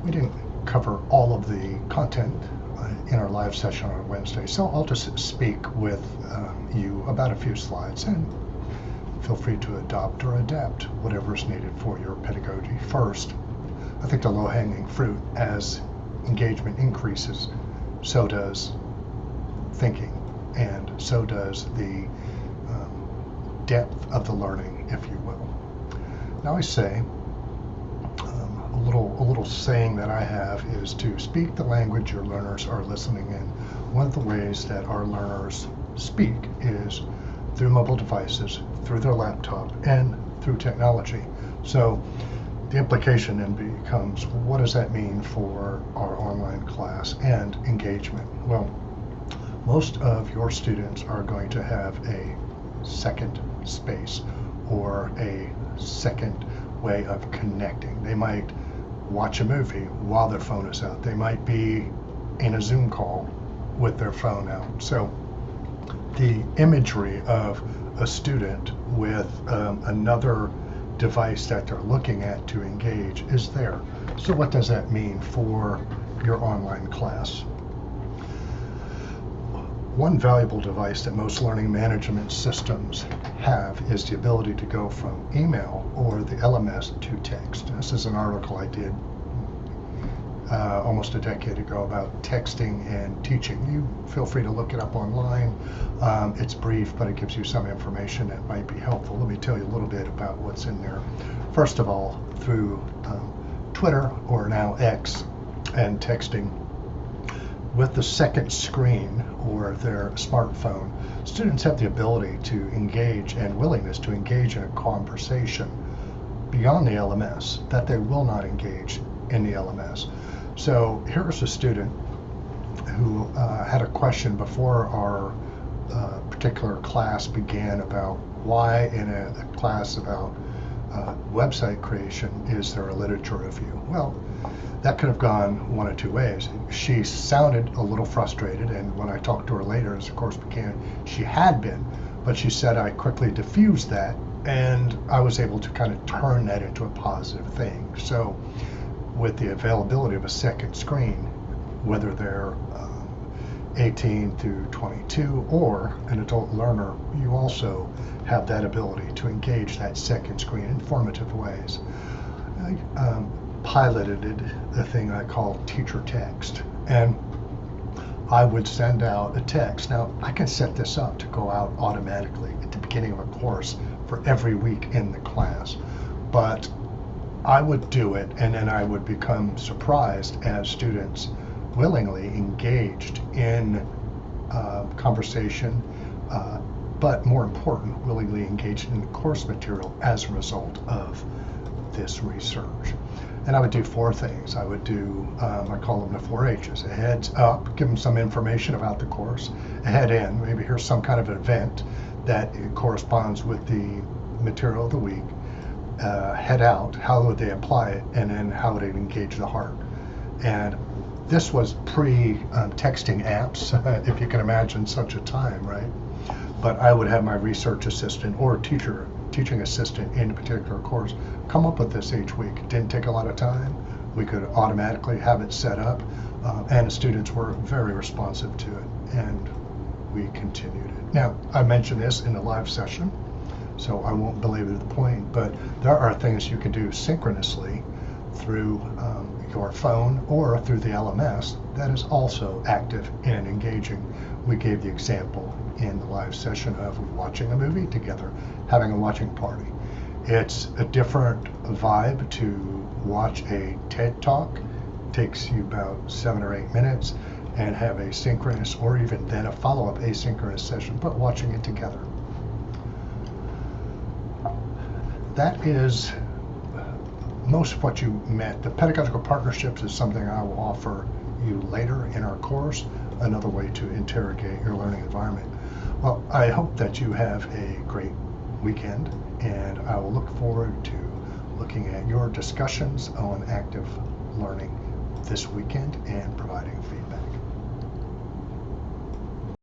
We didn't cover all of the content in our live session on Wednesday, so I'll just speak with you about a few slides, and feel free to adopt or adapt whatever is needed for your pedagogy. First, I think the low-hanging fruit, as engagement increases, so does thinking, and so does the depth of the learning, if you will. Now I say, a little saying that I have is to speak the language your learners are listening in. One of the ways that our learners speak is through mobile devices, through their laptop, and through technology. So the implication then becomes, what does that mean for our online class and engagement? Well, most of your students are going to have a second space or a second way of connecting. They might watch a movie while their phone is out. They might be in a Zoom call with their phone out. So the imagery of a student with another device that they're looking at to engage is there. So what does that mean for your online class? One valuable device that most learning management systems have is the ability to go from email or the LMS to text. This is an article I did almost a decade ago about texting and teaching. You feel free to look it up online. It's brief, but it gives you some information that might be helpful. Let me tell you a little bit about what's in there. First of all, through Twitter, or now X, and texting, with the second screen or their smartphone, students have the ability to engage and willingness to engage in a conversation beyond the LMS that they will not engage in the LMS. So here's a student who had a question before our particular class began about why in a class about website creation is there a literature review? Well, that could have gone one of two ways. She sounded a little frustrated, and when I talked to her later, as the course began, she had been, but she said I quickly diffused that, and I was able to kind of turn that into a positive thing. So with the availability of a second screen, whether they're 18 through 22 or an adult learner, you also have that ability to engage that second screen in informative ways. I piloted a thing I call teacher text, and I would send out a text. Now I can set this up to go out automatically at the beginning of a course for every week in the class, but I would do it, and then I would become surprised as students willingly engaged in conversation, but more important, willingly engaged in course material as a result of this research. And I would do four things. I would do, I call them the 4 H's. A heads up, give them some information about the course. A head in, maybe here's some kind of event that corresponds with the material of the week. Head out, how would they apply it, and then how would it engage the heart. And this was pre-texting apps, if you can imagine such a time, right? But I would have my research assistant or teaching assistant in a particular course come up with this each week. It didn't take a lot of time. We could automatically have it set up, and the students were very responsive to it, and we continued it. Now, I mentioned this in the live session, so I won't belabor the point, but there are things you can do synchronously through your phone or through the LMS that is also active and engaging. We gave the example in the live session of watching a movie together, having a watching party. It's a different vibe to watch a TED Talk. It takes you about 7 or 8 minutes, and have a synchronous or even then a follow-up asynchronous session, but watching it together. That is most of what you meant. The pedagogical partnerships is something I will offer you later in our course, another way to interrogate your learning environment. Well, I hope that you have a great weekend, and I will look forward to looking at your discussions on active learning this weekend and providing feedback.